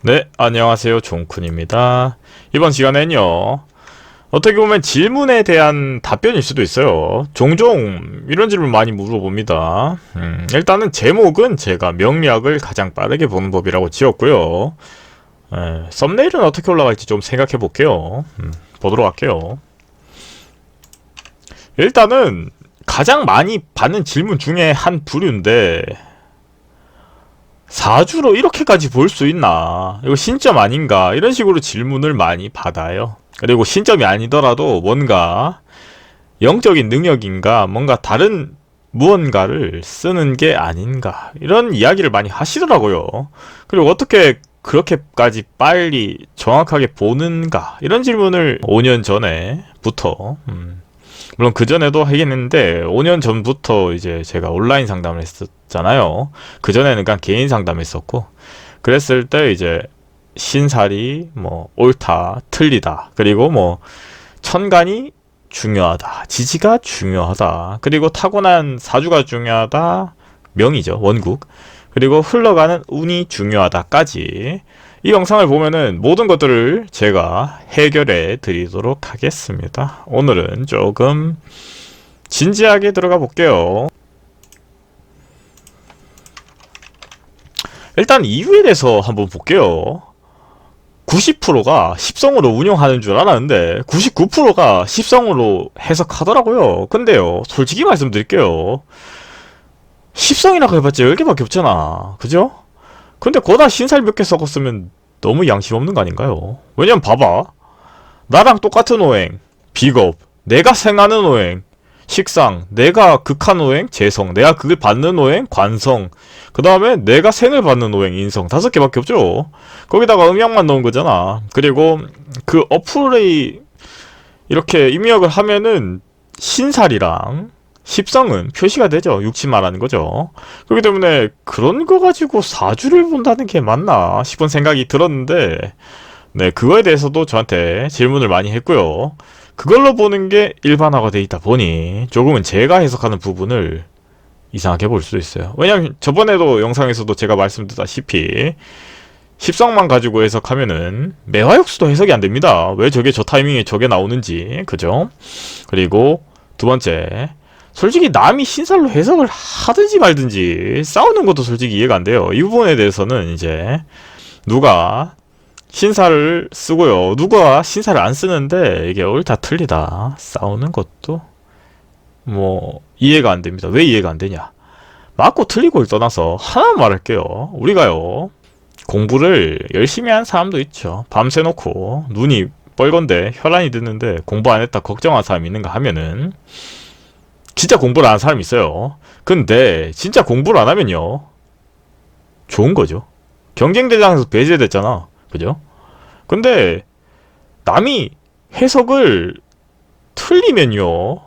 네, 안녕하세요. 종쿤입니다. 이번 시간에는요, 어떻게 보면 질문에 대한 답변일 수도 있어요. 종종 이런 질문 많이 물어봅니다. 일단은 제목은 제가 명리학을 가장 빠르게 보는 법이라고 지었고요. 썸네일은 어떻게 올라갈지 좀 생각해 볼게요. 보도록 할게요. 일단은 가장 많이 받는 질문 중에 한 부류인데, 사주로 이렇게까지 볼 수 있나? 이거 신점 아닌가? 이런 식으로 질문을 많이 받아요. 그리고 신점이 아니더라도 뭔가 영적인 능력인가? 뭔가 다른 무언가를 쓰는 게 아닌가? 이런 이야기를 많이 하시더라고요. 그리고 어떻게 그렇게까지 빨리 정확하게 보는가? 이런 질문을 5년 전에부터 물론 그전에도 하긴 했는데 5년 전부터 이제 제가 온라인 상담을 했었잖아요. 그전에는 그냥 개인 상담했었고, 그랬을 때 이제 신살이 뭐 옳다 틀리다, 그리고 뭐 천간이 중요하다, 지지가 중요하다, 그리고 타고난 사주가 중요하다, 명이죠, 원국, 그리고 흘러가는 운이 중요하다까지 이 영상을 보면은 모든 것들을 제가 해결해 드리도록 하겠습니다. 오늘은 조금 진지하게 들어가 볼게요. 일단 이유에 대해서 한번 볼게요. 90%가 십성으로 운영하는 줄 알았는데 99%가 십성으로 해석하더라고요. 근데요, 솔직히 말씀드릴게요. 십성이라고 해봤자 10개밖에 없잖아. 그죠? 근데 거다 신살 몇 개 섞었으면 너무 양심 없는 거 아닌가요? 왜냐면 봐봐. 나랑 똑같은 오행, 비겁, 내가 생하는 오행, 식상, 내가 극한 오행, 재성, 내가 그걸 받는 오행, 관성, 그 다음에 내가 생을 받는 오행, 인성, 5개밖에 없죠. 거기다가 음양만 넣은 거잖아. 그리고 그 어플이 이렇게 입력을 하면은 신살이랑 십성은 표시가 되죠. 육치 말하는 거죠. 그렇기 때문에 그런 거 가지고 사주를 본다는 게 맞나 싶은 생각이 들었는데, 네, 그거에 대해서도 저한테 질문을 많이 했고요. 그걸로 보는 게 일반화가 돼 있다 보니 조금은 제가 해석하는 부분을 이상하게 볼 수도 있어요. 왜냐면 저번에도 영상에서도 제가 말씀드렸다시피 십성만 가지고 해석하면은 매화역수도 해석이 안 됩니다. 왜 저게 저 타이밍에 저게 나오는지, 그죠? 그리고 두 번째, 솔직히 남이 신살로 해석을 하든지 말든지 싸우는 것도 솔직히 이해가 안 돼요. 이 부분에 대해서는 이제 누가 신살을 쓰고요, 누가 신살을 안 쓰는데 이게 옳다 틀리다 싸우는 것도 뭐 이해가 안 됩니다. 왜 이해가 안 되냐? 맞고 틀리고를 떠나서 하나만 말할게요. 우리가요, 공부를 열심히 한 사람도 있죠. 밤새 놓고 눈이 뻘건데 혈안이 드는데 공부 안 했다 걱정하는 사람이 있는가 하면은 진짜 공부를 안 하는 사람이 있어요. 근데 진짜 공부를 안 하면요, 좋은 거죠. 경쟁대장에서 배제됐잖아. 그죠? 근데 남이 해석을 틀리면요,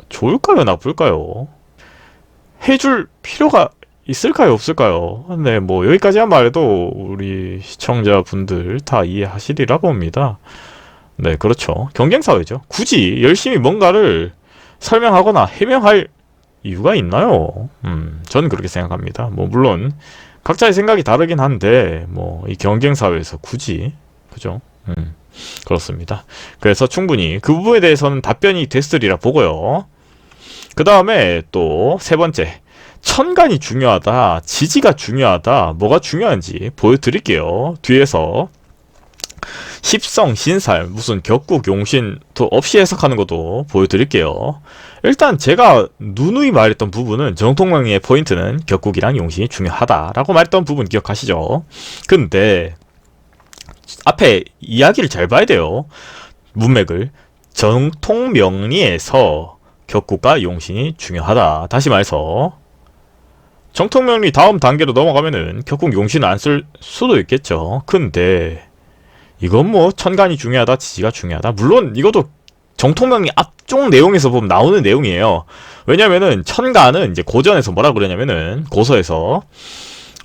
좋을까요 나쁠까요? 해줄 필요가 있을까요 없을까요? 네, 뭐 여기까지만 말해도 우리 시청자분들 다 이해하시리라 봅니다. 네, 그렇죠. 경쟁사회죠. 굳이 열심히 뭔가를 설명하거나 해명할 이유가 있나요? 저는 그렇게 생각합니다. 뭐 물론 각자의 생각이 다르긴 한데 뭐 이 경쟁사회에서 굳이, 그죠? 그렇습니다. 그래서 충분히 그 부분에 대해서는 답변이 됐으리라 보고요. 그 다음에 또 세 번째, 천간이 중요하다, 지지가 중요하다, 뭐가 중요한지 보여드릴게요. 뒤에서 십성, 신살, 무슨 격국, 용신도 없이 해석하는 것도 보여드릴게요. 일단 제가 누누이 말했던 부분은, 정통명리의 포인트는 격국이랑 용신이 중요하다라고 말했던 부분 기억하시죠? 근데 앞에 이야기를 잘 봐야 돼요. 문맥을. 정통명리에서 격국과 용신이 중요하다. 다시 말해서 정통명리 다음 단계로 넘어가면은 격국, 용신을 안 쓸 수도 있겠죠. 근데 이건 뭐 천간이 중요하다, 지지가 중요하다, 물론 이것도 정통명리 앞쪽 내용에서 보면 나오는 내용이에요. 왜냐면은 천간은 이제 고전에서 뭐라 그러냐면은, 고서에서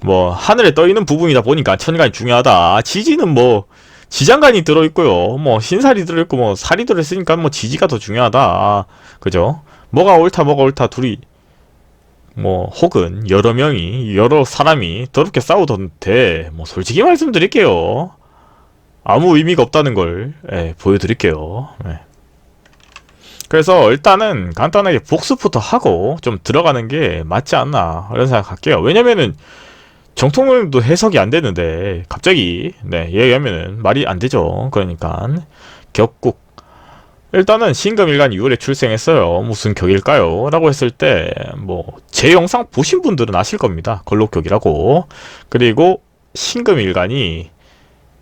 뭐 하늘에 떠있는 부분이다 보니까 천간이 중요하다. 지지는 뭐 지장간이 들어있고요, 뭐 신살이 들어있고 뭐 살이 들어있으니까 뭐 지지가 더 중요하다. 그죠? 뭐가 옳다 뭐가 옳다 둘이 뭐 혹은 여러 명이 여러 사람이 더럽게 싸우던데 뭐 솔직히 말씀드릴게요. 아무 의미가 없다는 걸 보여드릴게요. 그래서 일단은 간단하게 복습부터 하고 좀 들어가는 게 맞지 않나 이런 생각할게요. 왜냐면은 정통론도 해석이 안 되는데 갑자기 얘기하면은 말이 안 되죠. 그러니까 격국 일단은 신금일간 2월에 출생했어요. 무슨 격일까요? 라고 했을 때 뭐 제 영상 보신 분들은 아실 겁니다. 걸록격이라고. 그리고 신금일간이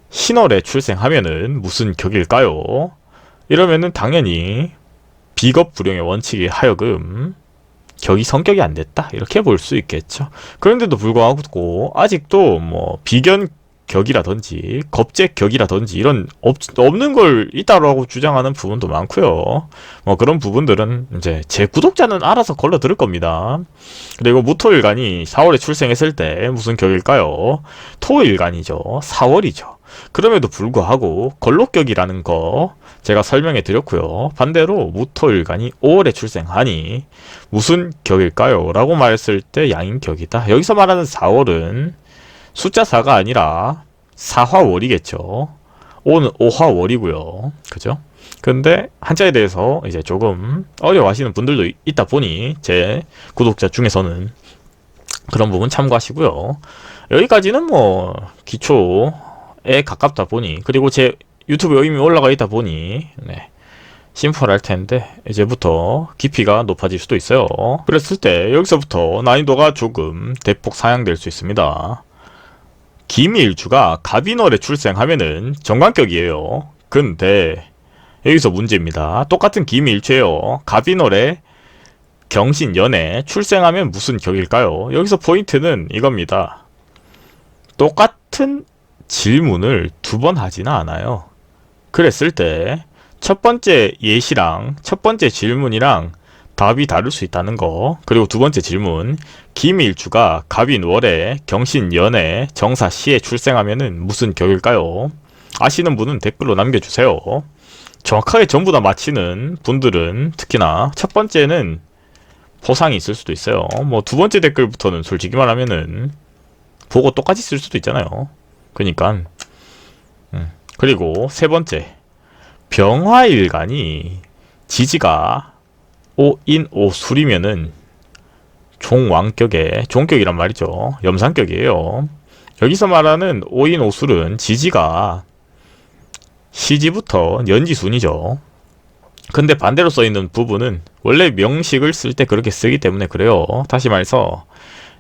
신월에 출생하면은 무슨 격일까요? 이러면은 당연히 비겁불용의 원칙에 하여금 격이 성격이 안 됐다 이렇게 볼 수 있겠죠. 그런데도 불구하고 아직도 뭐 비견 격이라든지 겁제 격이라든지 이런 없는 걸 있다라고 주장하는 부분도 많고요. 뭐 그런 부분들은 이제 제 구독자는 알아서 걸러 들을 겁니다. 그리고 무토일간이 4월에 출생했을 때 무슨 격일까요? 토일간이죠. 4월이죠. 그럼에도 불구하고 걸록격이라는 거 제가 설명해 드렸고요. 반대로 무토일간이 5월에 출생하니 무슨 격일까요? 라고 말했을 때 양인격이다. 여기서 말하는 4월은 숫자 4가 아니라 사화월이겠죠. 5는 오화월이고요. 그죠? 근데 한자에 대해서 이제 조금 어려워하시는 분들도 있다 보니 제 구독자 중에서는 그런 부분 참고하시고요. 여기까지는 뭐 기초에 가깝다 보니 그리고 제 유튜브에 이미 올라가 있다 보니 심플할 텐데 이제부터 깊이가 높아질 수도 있어요. 그랬을 때 여기서부터 난이도가 조금 대폭 상향될 수 있습니다. 기미일주가 갑인월에 출생하면은 정관격이에요. 근데 여기서 문제입니다. 똑같은 기미일주예요. 갑인월에 경신연에 출생하면 무슨 격일까요? 여기서 포인트는 이겁니다. 똑같은 질문을 두 번 하지는 않아요. 그랬을 때 첫 번째 예시랑 첫 번째 질문이랑 답이 다를 수 있다는 거. 그리고 두 번째 질문, 기미일주가 갑인월에 경신연에 정사시에 출생하면은 무슨 격일까요? 아시는 분은 댓글로 남겨주세요. 정확하게 전부 다 맞히는 분들은 특히나 첫 번째는 포상이 있을 수도 있어요. 뭐 두 번째 댓글부터는 솔직히 말하면은 보고 똑같이 쓸 수도 있잖아요. 그니까 그리고 세 번째, 병화일간이 지지가 오인오술이면은 종왕격의 종격이란 말이죠. 염상격이에요. 여기서 말하는 오인오술은 지지가 시지부터 연지순이죠. 근데 반대로 써있는 부분은 원래 명식을 쓸 때 그렇게 쓰기 때문에 그래요. 다시 말해서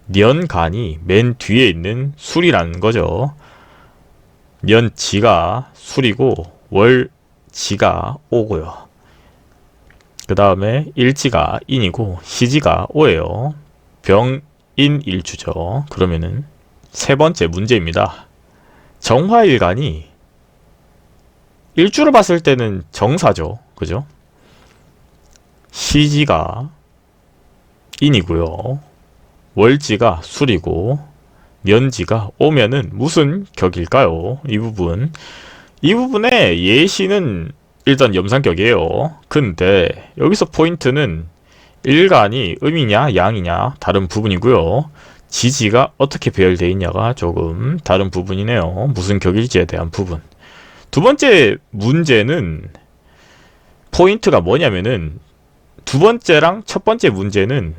년간이 맨 뒤에 있는 술이라는 거죠. 년지가 술이고 월지가 오고요. 그 다음에 일지가 인이고 시지가 오예요. 병인일주죠. 그러면은 세 번째 문제입니다. 정화일간이 일주를 봤을 때는 정사죠. 그죠? 시지가 인이고요. 월지가 술이고 년지가 오면은 무슨 격일까요? 이 부분의 예시는 일단 염상격이에요. 근데 여기서 포인트는 일간이 음이냐 양이냐 다른 부분이고요. 지지가 어떻게 배열되어 있냐가 조금 다른 부분이네요. 무슨 격일지에 대한 부분. 두 번째 문제는 포인트가 뭐냐면은 두 번째랑 첫 번째 문제는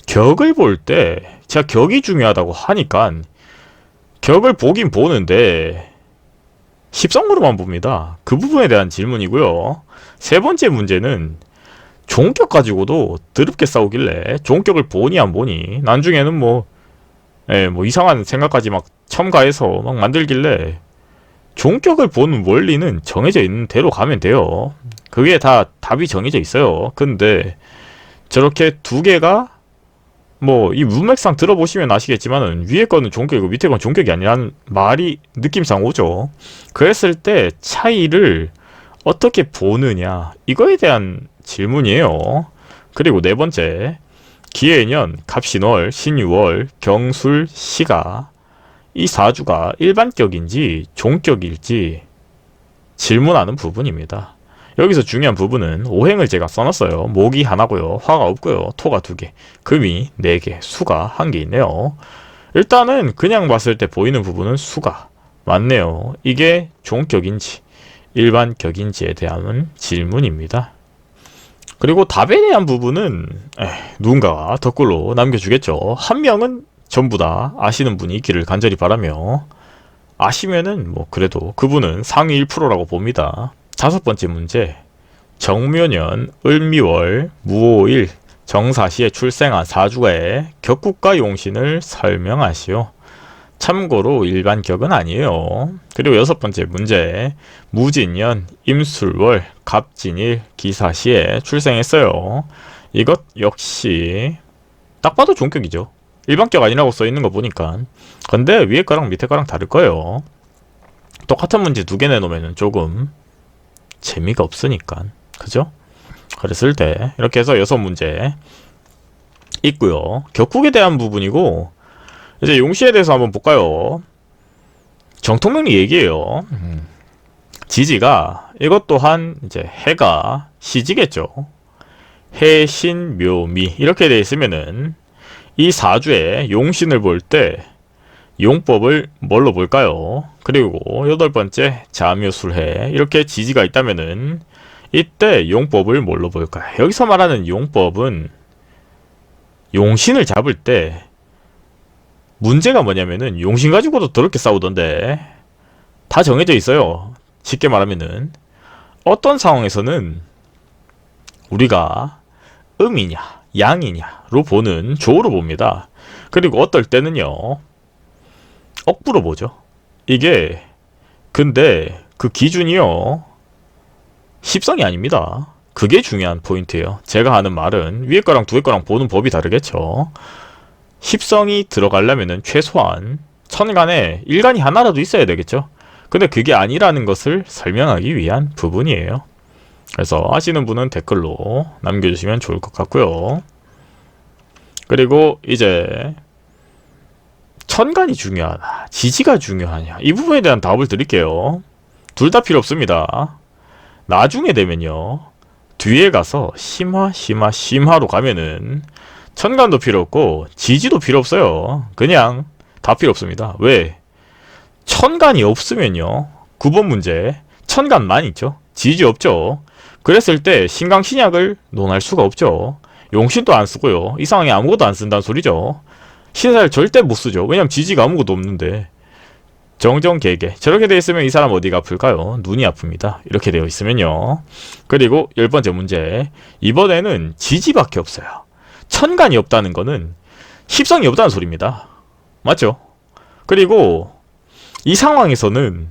격을 볼 때 제가 격이 중요하다고 하니까 격을 보긴 보는데 십성으로만 봅니다. 그 부분에 대한 질문이고요. 세 번째 문제는 종격 가지고도 더럽게 싸우길래 종격을 보니 안 보니 나중에는 뭐 이상한 생각까지 막 첨가해서 막 만들길래 종격을 보는 원리는 정해져 있는 대로 가면 돼요. 그게 다 답이 정해져 있어요. 근데 저렇게 두 개가 뭐 이 문맥상 들어보시면 아시겠지만은 위에 거는 종격이고 밑에 건 종격이 아니라는 말이 느낌상 오죠. 그랬을 때 차이를 어떻게 보느냐 이거에 대한 질문이에요. 그리고 네 번째, 기해년, 갑신월, 신유월, 경술, 시가 이 사주가 일반격인지 종격일지 질문하는 부분입니다. 여기서 중요한 부분은 오행을 제가 써놨어요. 목이 하나고요. 화가 없고요. 토가 2개, 금이 4개, 수가 1개 있네요. 일단은 그냥 봤을 때 보이는 부분은 수가 맞네요. 이게 종격인지 일반격인지에 대한 질문입니다. 그리고 답에 대한 부분은 누군가가 댓글로 남겨주겠죠. 한 명은 전부 다 아시는 분이 있기를 간절히 바라며, 아시면은 뭐 그래도 그분은 상위 1%라고 봅니다. 5번째 문제. 정묘년 을미월 무오일 정사시에 출생한 사주가의 격국과 용신을 설명하시오. 참고로 일반격은 아니에요. 그리고 6번째 문제. 무진년 임술월 갑진일 기사시에 출생했어요. 이것 역시 딱 봐도 종격이죠. 일반격 아니라고 써있는 거 보니까. 근데 위에 거랑 밑에 거랑 다를 거예요. 똑같은 문제 2개 내놓으면 조금 재미가 없으니까. 그죠? 그랬을 때 이렇게 해서 6문제 있고요. 격국에 대한 부분이고, 이제 용시에 대해서 한번 볼까요? 정통명리 얘기예요. 지지가 이것 또한 이제 해가 시지겠죠. 해신묘미 이렇게 돼 있으면은 이 사주에 용신을 볼 때 용법을 뭘로 볼까요? 그리고 8번째 자묘술해 이렇게 지지가 있다면은 이때 용법을 뭘로 볼까요? 여기서 말하는 용법은 용신을 잡을 때 문제가 뭐냐면은 용신 가지고도 더럽게 싸우던데 다 정해져 있어요. 쉽게 말하면은 어떤 상황에서는 우리가 음이냐 양이냐로 보는 조로 봅니다. 그리고 어떨 때는요 억부로 보죠. 이게 근데 그 기준이요 십성이 아닙니다. 그게 중요한 포인트예요. 제가 하는 말은 위에 거랑 뒤에 거랑 보는 법이 다르겠죠. 십성이 들어가려면은 최소한 천간에 일간이 하나라도 있어야 되겠죠. 근데 그게 아니라는 것을 설명하기 위한 부분이에요. 그래서 아시는 분은 댓글로 남겨주시면 좋을 것 같고요. 그리고 이제 천간이 중요하다, 지지가 중요하냐, 이 부분에 대한 답을 드릴게요. 둘 다 필요 없습니다. 나중에 되면요 뒤에 가서 심화로 가면은 천간도 필요 없고 지지도 필요 없어요. 그냥 다 필요 없습니다. 왜? 천간이 없으면요 9번 문제 천간만 있죠. 지지 없죠. 그랬을 때 신강신약을 논할 수가 없죠. 용신도 안 쓰고요. 이 상황에 아무것도 안 쓴다는 소리죠. 신사를 절대 못 쓰죠. 왜냐면 지지가 아무것도 없는데. 정정개개 저렇게 되어 있으면 이 사람 어디가 아플까요? 눈이 아픕니다. 이렇게 되어 있으면요. 그리고 10번째 문제. 이번에는 지지밖에 없어요. 천간이 없다는 거는 십성이 없다는 소리입니다. 맞죠? 그리고 이 상황에서는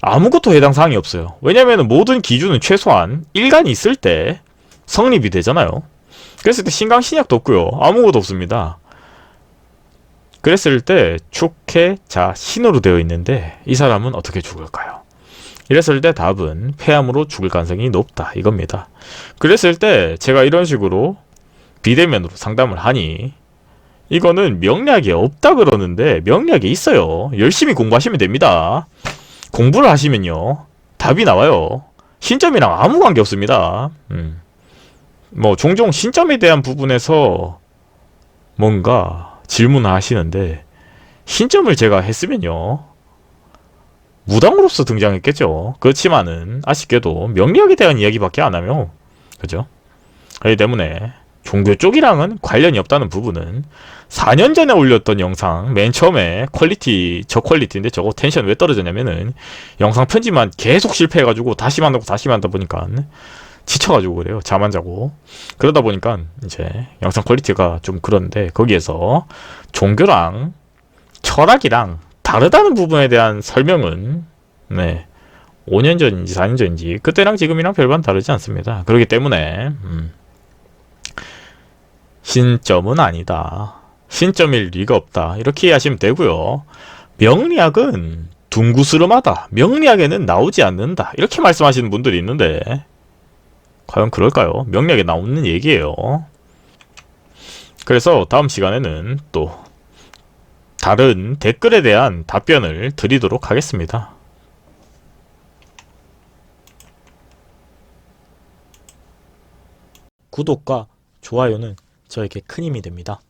아무것도 해당 사항이 없어요. 왜냐면 모든 기준은 최소한 일간이 있을 때 성립이 되잖아요. 그랬을 때 신강신약도 없고요. 아무것도 없습니다. 그랬을 때 축해 자 신으로 되어 있는데 이 사람은 어떻게 죽을까요? 이랬을 때 답은 폐암으로 죽을 가능성이 높다 이겁니다. 그랬을 때 제가 이런 식으로 비대면으로 상담을 하니 이거는 명리학에 없다 그러는데 명리학에 있어요. 열심히 공부하시면 됩니다. 공부를 하시면요 답이 나와요. 신점이랑 아무 관계 없습니다. 뭐 종종 신점에 대한 부분에서 뭔가 질문을 하시는데 신점을 제가 했으면요 무당으로서 등장했겠죠. 그렇지만은 아쉽게도 명리학에 대한 이야기밖에 안 하며 그죠? 그렇기 때문에 종교 쪽이랑은 관련이 없다는 부분은 4년 전에 올렸던 영상 맨 처음에 퀄리티 저퀄리티인데 저거 텐션 왜 떨어졌냐면은 영상 편집만 계속 실패해가지고 다시 만들다 보니까 지쳐가지고 그래요. 잠 안 자고. 그러다 보니까 이제 영상 퀄리티가 좀 그런데 거기에서 종교랑 철학이랑 다르다는 부분에 대한 설명은 5년 전인지 4년 전인지 그때랑 지금이랑 별반 다르지 않습니다. 그렇기 때문에 신점은 아니다. 신점일 리가 없다. 이렇게 이해하시면 되고요. 명리학은 둥구스름하다. 명리학에는 나오지 않는다. 이렇게 말씀하시는 분들이 있는데 과연 그럴까요? 명리학에 나오는 얘기예요. 그래서 다음 시간에는 또 다른 댓글에 대한 답변을 드리도록 하겠습니다. 구독과 좋아요는 저에게 큰 힘이 됩니다.